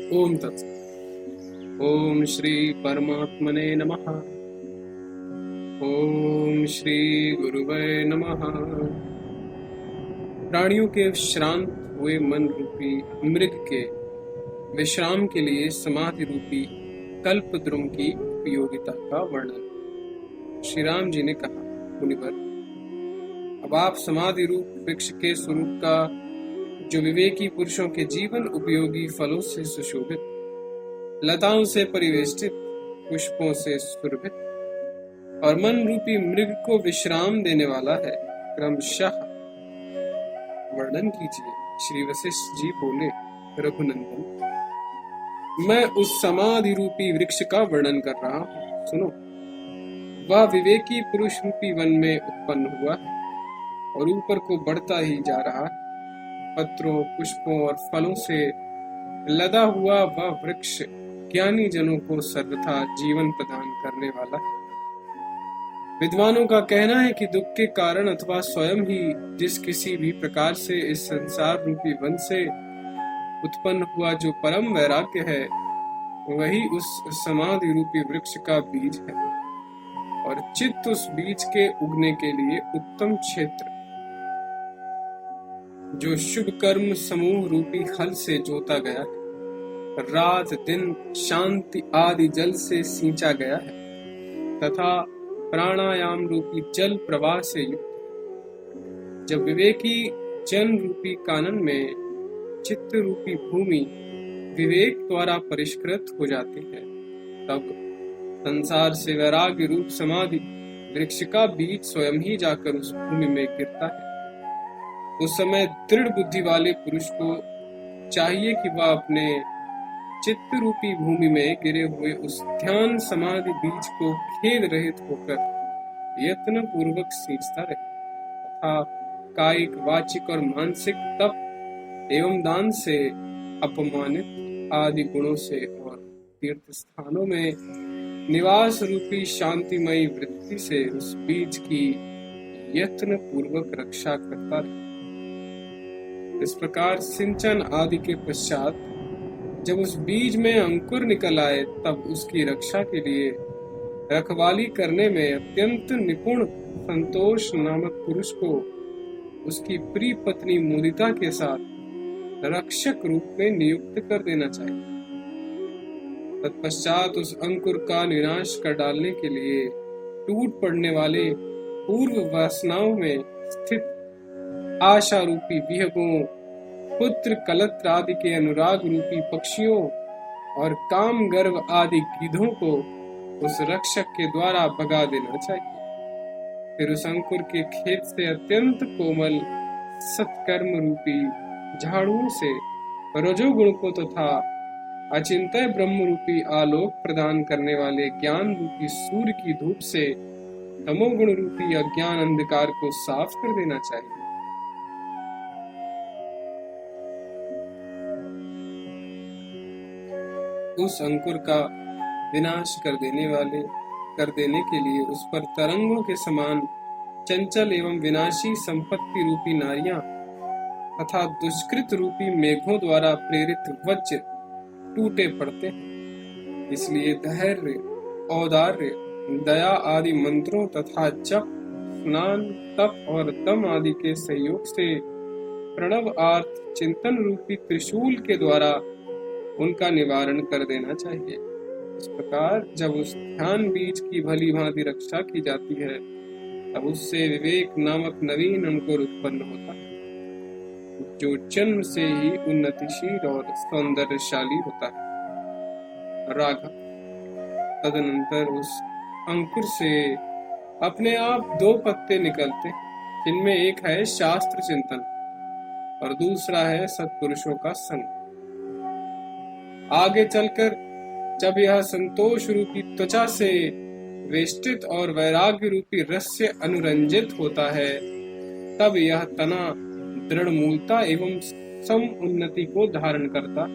ओम तत्सत। ओम श्री परमात्मने नमः। ओम श्री गुरुवे नमः। प्राणियों के श्रांत हुए मन रूपी मृग के विश्राम के लिए समाधि रूपी कल्पद्रुम की उपयोगिता का वर्णन श्री राम जी ने कहा। मुनिवर, अब आप समाधि रूप वृक्ष के स्वरूप का, जो विवेकी पुरुषों के जीवन उपयोगी फलों से सुशोभित, लताओं से परिवेष्टित, पुष्पों से सुरभित और मन रूपी मृग को विश्राम देने वाला है, क्रमशः वर्णन कीजिए। श्री वशिष्ठ जी बोले, रघुनंदन, मैं उस समाधि रूपी वृक्ष का वर्णन कर रहा हूँ, सुनो। वह विवेकी पुरुष रूपी वन में उत्पन्न हुआ है और ऊपर को बढ़ता ही जा रहा है। पत्रों, पुष्पों और फलों से लदा हुआ वह वृक्ष ज्ञानी जनों को सर्वथा जीवन प्रदान करने वाला है। विद्वानों का कहना है कि दुख के कारण अथवा स्वयं ही जिस किसी भी प्रकार से इस संसार रूपी वन से उत्पन्न हुआ जो परम वैराग्य है, वही उस समाधि रूपी वृक्ष का बीज है और चित्त उस बीज के उगने के लिए उत्तम क्षेत्र, जो शुभ कर्म समूह रूपी हल से जोता गया है, रात दिन शांति आदि जल से सींचा गया है तथा प्राणायाम रूपी जल प्रवाह से युक्त। जब विवेकी जन रूपी कानन में चित्त रूपी भूमि विवेक द्वारा परिष्कृत हो जाती है, तब संसार से वैराग्य रूप समाधि वृक्ष का बीज स्वयं ही जाकर उस भूमि में गिरता है। उस समय दृढ़ बुद्धि वाले पुरुष को चाहिए कि वह अपने चित्त रूपी भूमि में गिरे हुए उस ध्यान समाधि बीज को खेद रहित होकर यत्न पूर्वक सींचता रहे तथा कायिक, वाचिक और मानसिक तप एवं दान से, अपमानित आदि गुणों से और तीर्थ स्थानों में निवास रूपी शांतिमयी वृत्ति से उस बीज की यत्न पूर्वक रक्षा करता रहे। इस प्रकार सिंचन आदि के पश्चात जब उस बीज में अंकुर निकल आए, तब उसकी रक्षा के लिए रखवाली करने में अत्यंत निपुण संतोष नामक पुरुष को उसकी प्रिय पत्नी मुदिता के साथ रक्षक रूप में नियुक्त कर देना चाहिए। तत्पश्चात उस अंकुर का विनाश कर डालने के लिए टूट पड़ने वाले पूर्व वासनाओं में स्थित आशा रूपी विहगों, पुत्र कलत्र आदि के अनुराग रूपी पक्षियों और काम गर्व आदि गिद्धों को उस रक्षक के द्वारा भगा देना चाहिए। फिर उस अंकुर के खेत से अत्यंत कोमल सत्कर्म रूपी झाड़ुओं से रजोगुण को तथा अचिंत्य ब्रह्म रूपी आलोक प्रदान करने वाले ज्ञान रूपी सूर्य की धूप से तमोगुण रूपी अज्ञान अंधकार को साफ कर देना चाहिए। उस अंकुर का विनाश कर देने के लिए उस पर तरंगों के समान चंचल एवं विनाशी संपत्ति रूपी नारियां तथा दुष्कृत रूपी मेघों द्वारा प्रेरित वज्र टूटे पड़ते हैं। इसलिए धैर्य, औदार्य, दया आदि मंत्रों तथा जप, स्नान, तप और दम आदि के सहयोग से प्रणव आर्थ चिंतन रूपी त्रिशूल के द्वारा उनका निवारण कर देना चाहिए। इस प्रकार जब उस ध्यान बीज की भली भांति रक्षा की जाती है, तब उससे विवेक नामक नवीन अंकुर उत्पन्न होता है, जो जन्म से ही उन्नतिशील और सौंदर्यशाली होता है। राघव, तदनंतर उस अंकुर से अपने आप दो पत्ते निकलते, जिनमें एक है शास्त्र चिंतन और दूसरा है सत्पुरुषों का संग। आगे चलकर जब यह संतोष रूपी त्वचा से वेष्टित और वैराग्य रूपी रस से अनुरंजित होता है, तब यह तना दृढ़ मूलता एवं सम उन्नति को धारण करता।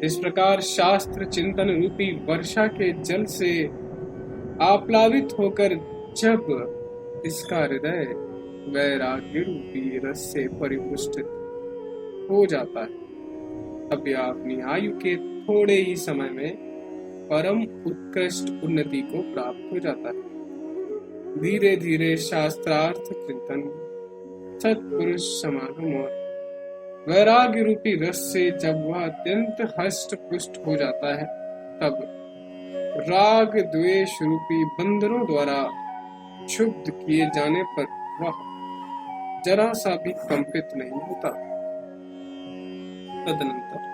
इस प्रकार शास्त्र चिंतन रूपी वर्षा के जल से आप्लावित होकर जब इसका हृदय वैराग्य रूपी रस से परिपुष्ट हो जाता है, अब यह अपनी आयु के थोड़े ही समय में परम उत्कृष्ट उन्नति को प्राप्त हो जाता है। धीरे धीरे शास्त्रार्थ चिंतन, सत्पुरुष समागम और वैराग्य रूपी रस से जब वह अत्यंत हष्ट पुष्ट हो जाता है, तब राग द्वेष रूपी बंधनों द्वारा क्षुब्ध किए जाने पर वह जरा सा भी कंपित नहीं होता। तदनंतर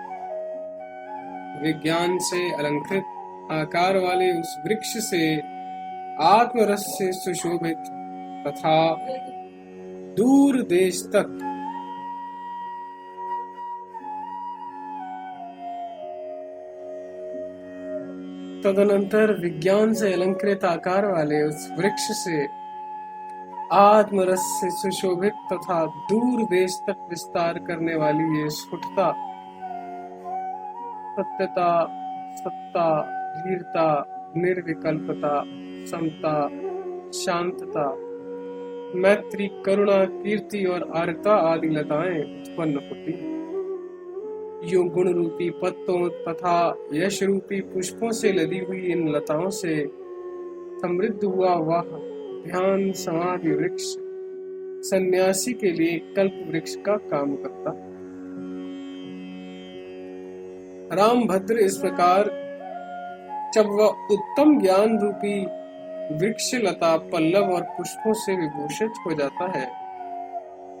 विज्ञान से अलंकृत आकार वाले उस वृक्ष से आत्मरस से सुशोभित तथा दूर देश तक तदनंतर विज्ञान से अलंकृत आकार वाले उस वृक्ष से आत्मरस से सुशोभित तथा दूर देश तक विस्तार करने वाली ये स्फुटता, सत्यता, सत्ता, धीरता, निर्विकल्पता, समता, शांतता, मैत्री, करुणा, कीर्ति और आर्ता आदि लताएं उत्पन्न होती हैं। यूं गुण रूपी पत्तों तथा यश रूपी पुष्पों से लदी हुई इन लताओं से समृद्ध हुआ वह ध्यान समाधि वृक्ष सन्यासी के लिए कल्प वृक्ष का काम करता। रामभद्र इस प्रकार जब वह उत्तम ज्ञान रूपी वृक्ष लता पल्लव और पुष्पों से विभूषित हो जाता है,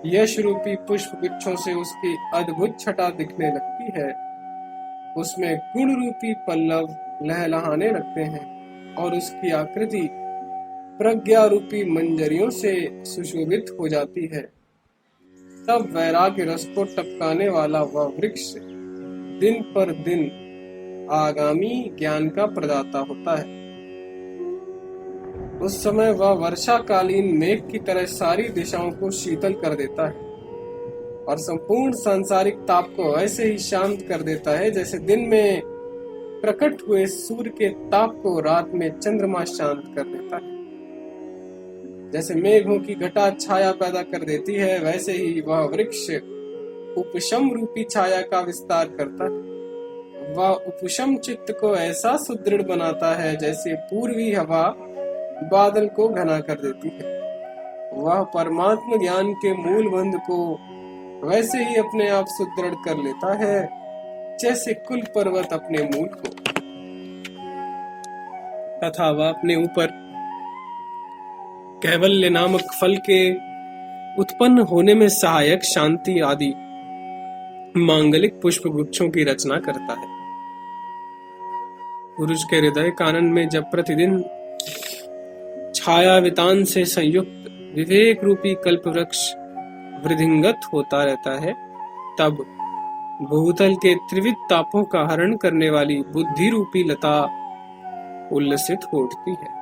यश रूपी पुष्प गुच्छों से उसकी अद्भुत छटा दिखने लगती है, उसमें गुण रूपी पल्लव लहलहाने लगते हैं और उसकी आकृति प्रज्ञा रूपी मंजरियों से सुशोभित हो जाती है, तब वैराग्य रस को टपकाने वाला वह वृक्ष दिन पर दिन आगामी ज्ञान का प्रदाता होता है। उस समय वह वर्षाकालीन मेघ की तरह सारी दिशाओं को शीतल कर देता है और संपूर्ण सांसारिक ताप को ऐसे ही शांत कर देता है जैसे दिन में प्रकट हुए सूर्य के ताप को रात में चंद्रमा शांत कर देता है। जैसे मेघों की घटा छाया पैदा कर देती है, वैसे ही वह वृक्ष उपशम रूपी छाया का विस्तार करता है। वह उपशम चित्त को ऐसा सुदृढ़ बनाता है जैसे पूर्वी हवा बादल को घना कर देती है। वह परमात्म ज्ञान के मूल बंध को वैसे ही अपने आप सुदृढ़ कर लेता है जैसे कुल पर्वत अपने मूल को, तथा वह अपने ऊपर कैवल्य नामक फल के उत्पन्न होने में सहायक शांति आदि मांगलिक पुष्प गुच्छों की रचना करता है। पुरुष के हृदय कानन में जब प्रतिदिन छाया वितान से संयुक्त विवेक रूपी कल्प वृक्ष वृद्धिंगत होता रहता है, तब भूतल के त्रिविध तापों का हरण करने वाली बुद्धि रूपी लता उल्लसित हो उठती है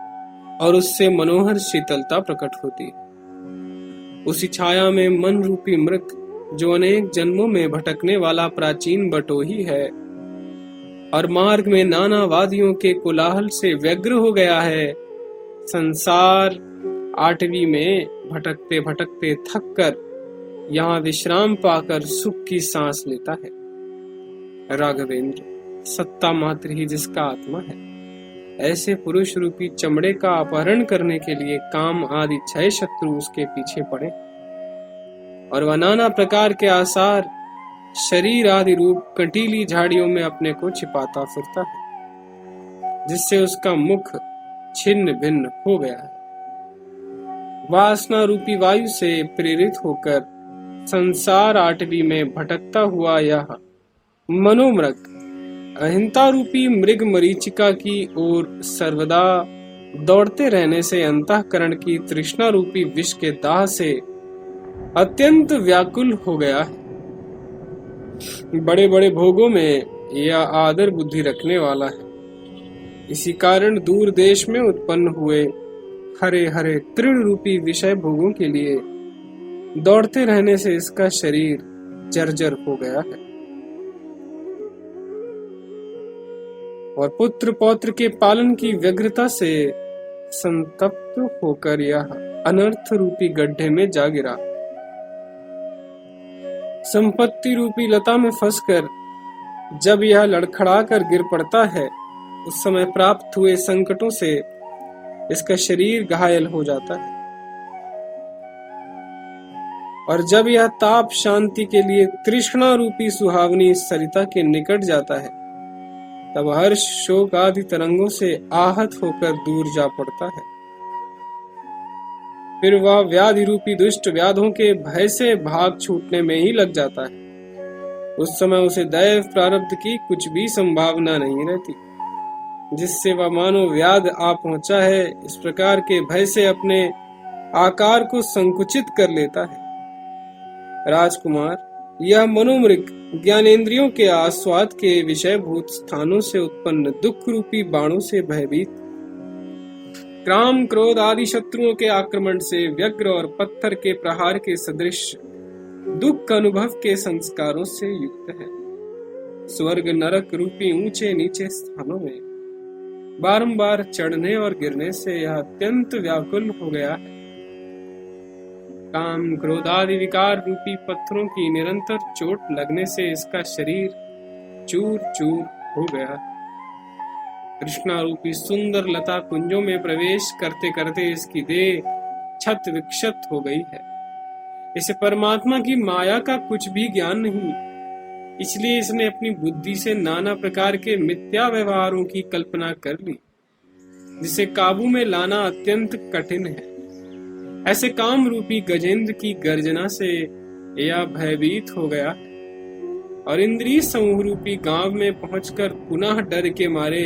और उससे मनोहर शीतलता प्रकट होती है। उसी छाया में मन रूपी मृग, जो अनेक जन्मों में भटकने वाला प्राचीन बटोही है और मार्ग में नाना वादियों के कोलाहल से व्यग्र हो गया है, संसार आठवीं में भटकते भटकते थक कर यहाँ विश्राम पाकर सुख की सांस लेता है। राघवेंद्र सत्ता मात्र ही जिसका आत्मा है, ऐसे पुरुष रूपी चमड़े का अपहरण करने के लिए काम आदि 6 शत्रु उसके पीछे पड़े और वह नाना प्रकार के आसार शरीर आदि रूप कंटीली झाड़ियों में अपने को छिपाता फिरता है, जिससे उसका मुख छिन्न भिन्न हो गया है। वासना रूपी वायु से प्रेरित होकर संसार आठवीं में भटकता हुआ यह मनोमृग अहिंता रूपी मृग मरीचिका की ओर सर्वदा दौड़ते रहने से अंतःकरण की तृष्णा रूपी विष के दाह से अत्यंत व्याकुल हो गया है। बड़े बड़े भोगों में यह आदर बुद्धि रखने वाला है। इसी कारण दूर देश में उत्पन्न हुए हरे हरे तृण रूपी विषय भोगों के लिए दौड़ते रहने से इसका शरीर जर्जर हो गया है और पुत्र पौत्र के पालन की व्यग्रता से संतप्त होकर यह अनर्थ रूपी गड्ढे में जा गिरा। संपत्ति रूपी लता में फंसकर जब यह लड़खड़ा कर गिर पड़ता है, उस समय प्राप्त हुए संकटों से इसका शरीर घायल हो जाता है, और जब यह ताप शांति के लिए तृष्णा रूपी सुहावनी सरिता के निकट जाता है, तब हर्ष शोक आदि तरंगों से आहत होकर दूर जा पड़ता है। फिर वह व्याधि रूपी दुष्ट व्याधों के भय से भाग छूटने में ही लग जाता है। उस समय उसे दैव प्रारब्ध की कुछ भी संभावना नहीं रहती, जिससे वह मानो व्याध आ पहुंचा है, इस प्रकार के भय से अपने आकार को संकुचित कर लेता है। राजकुमार, यह मनोमृग ज्ञानेंद्रियों के आस्वाद के विषयभूत स्थानों से उत्पन्न दुख रूपी बाणों से भयभीत, काम क्रोध आदि शत्रुओं के आक्रमण से व्यग्र और पत्थर के प्रहार के सदृश दुख अनुभव के संस्कारों से युक्त है। स्वर्ग नरक रूपी ऊंचे नीचे स्थानों में बारंबार चढ़ने और गिरने से यह अत्यंत व्याकुल हो गया है। काम क्रोध आदि विकार रूपी पत्थरों की निरंतर चोट लगने से इसका शरीर चूर चूर हो गया। कृष्णा रूपी सुंदर लता कुंजों में प्रवेश करते करते इसकी देह छत विक्षत हो गई है। इसे परमात्मा की माया का कुछ भी ज्ञान नहीं, इसलिए इसने अपनी बुद्धि से नाना प्रकार के मिथ्या व्यवहारों की कल्पना कर ली, जिसे काबू में लाना अत्यंत कठिन है। ऐसे काम रूपी गजेंद्र की गर्जना से यह भयभीत हो गया और इंद्रिय समूह रूपी गांव में पहुंचकर पुनः डर के मारे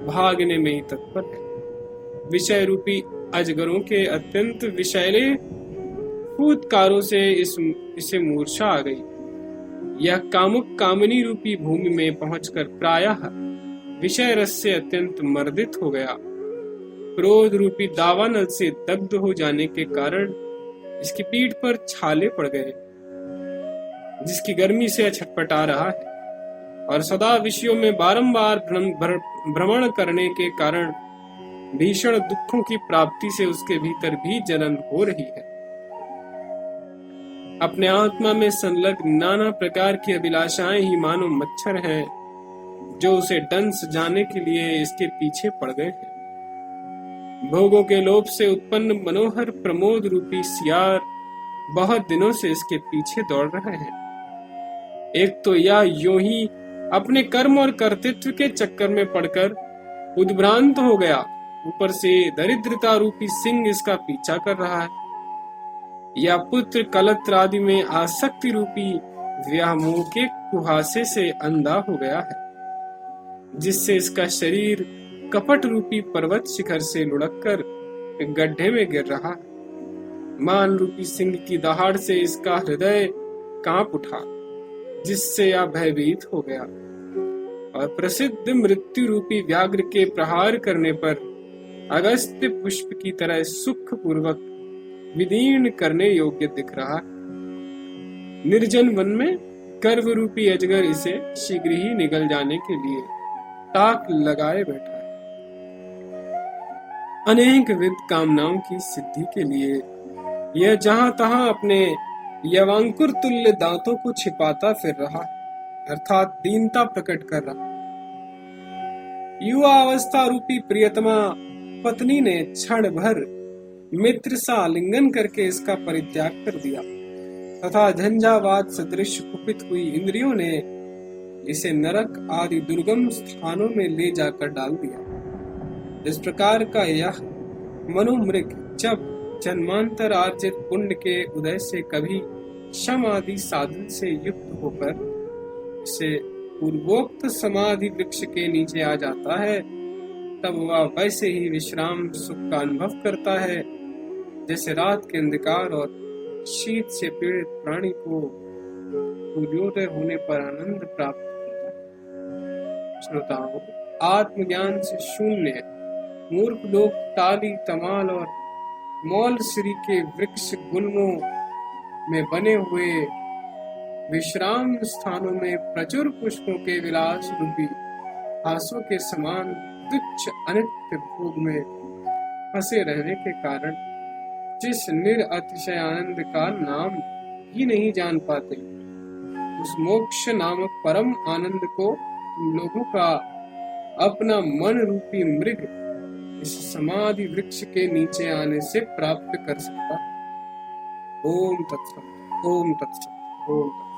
भागने में ही तत्पर है। विषय रूपी अजगरों के अत्यंत विषैले फूत्कारों से इसे मूर्छा आ गई। यह कामुक कामिनी रूपी भूमि में पहुंचकर प्रायः विषय रस से अत्यंत मर्दित हो गया। क्रोध रूपी दावानल से दग्ध हो जाने के कारण इसकी पीठ पर छाले पड़ गए, जिसकी गर्मी से छटपटा रहा है, और सदा विषयों में बारंबार भ्रमण करने के कारण भीषण दुखों की प्राप्ति से उसके भीतर भी जलन हो रही है। अपने आत्मा में संलग्न नाना प्रकार की अभिलाषाएं ही मानो मच्छर हैं, जो उसे डंस जाने के लिए इसके पीछे पड़ गए हैं। भोगों के लोभ से उत्पन्न मनोहर प्रमोद रूपी सियार बहुत दिनों से इसके पीछे दौड़ रहे हैं। एक तो यह यूं ही अपने कर्म और कर्तृत्व के चक्कर में पड़कर उद्भ्रांत हो गया, ऊपर से दरिद्रता रूपी सिंह इसका पीछा कर रहा है। या पुत्र कलत्र आदि में आसक्ति रूपी व्यामोह के कुहासे से अंधा हो गया है, जिससे इसका शरीर कपट रूपी पर्वत शिखर से लुढ़ककर गड्ढे में गिर रहा है। मान रूपी सिंह की दहाड़ से इसका हृदय कांप उठा, जिससे यह भयभीत हो गया, और प्रसिद्ध मृत्यु रूपी व्याघ्र के प्रहार करने पर अगस्त्य पुष्प की तरह सुख पूर्वक विदीर्ण करने योग्य दिख रहा है। निर्जन वन में कर्व रूपी अजगर इसे शीघ्र ही निगल जाने के लिए ताक लगाए बैठा है। अनेक विध कामनाओं की सिद्धि के लिए यह जहां तहां अपने यवांकुर तुल्य दांतों को छिपाता फिर रहा, अर्थात दीनता प्रकट कर रहा। युवा अवस्था रूपी प्रियतमा पत्नी ने क्षण भर मित्र सा आलिंगन करके इसका परित्याग कर दिया, तथा झंझावात सदृश कुपित हुई इंद्रियों ने इसे नरक आदि दुर्गम स्थानों में ले जाकर डाल दिया। इस प्रकार का यह मनोमृग जब जन्मांतर अर्जित पुण्य के उदय से कभी शम आदि साधन से युक्त होकर इसे पूर्वोक्त समाधि वृक्ष के नीचे आ जाता है, तब वह वैसे ही विश्राम सुख का अनुभव करता है, जैसे रात के अंधकार और शीत से पीड़ित प्राणी को सूर्योदय होने पर आनंद प्राप्त होता है। श्रोताओं, आत्मज्ञान से शून्य मूर्ख लोग ताली तमाल और मौल श्री के वृक्ष गुल्मों में बने हुए विश्राम स्थानों में प्रचुर पुष्पों के विलास रूपी हासों के समान तुच्छ अनित्य भोग में फंसे रहने के कारण जिस निर अतिशय आनंद का नाम ही नहीं जान पाते, उस मोक्ष नामक परम आनंद को तुम लोगों का अपना मन रूपी मृग इस समाधि वृक्ष के नीचे आने से प्राप्त कर सकता है। ओम तत्सत, ओम तत्सत, ओम तत्सत।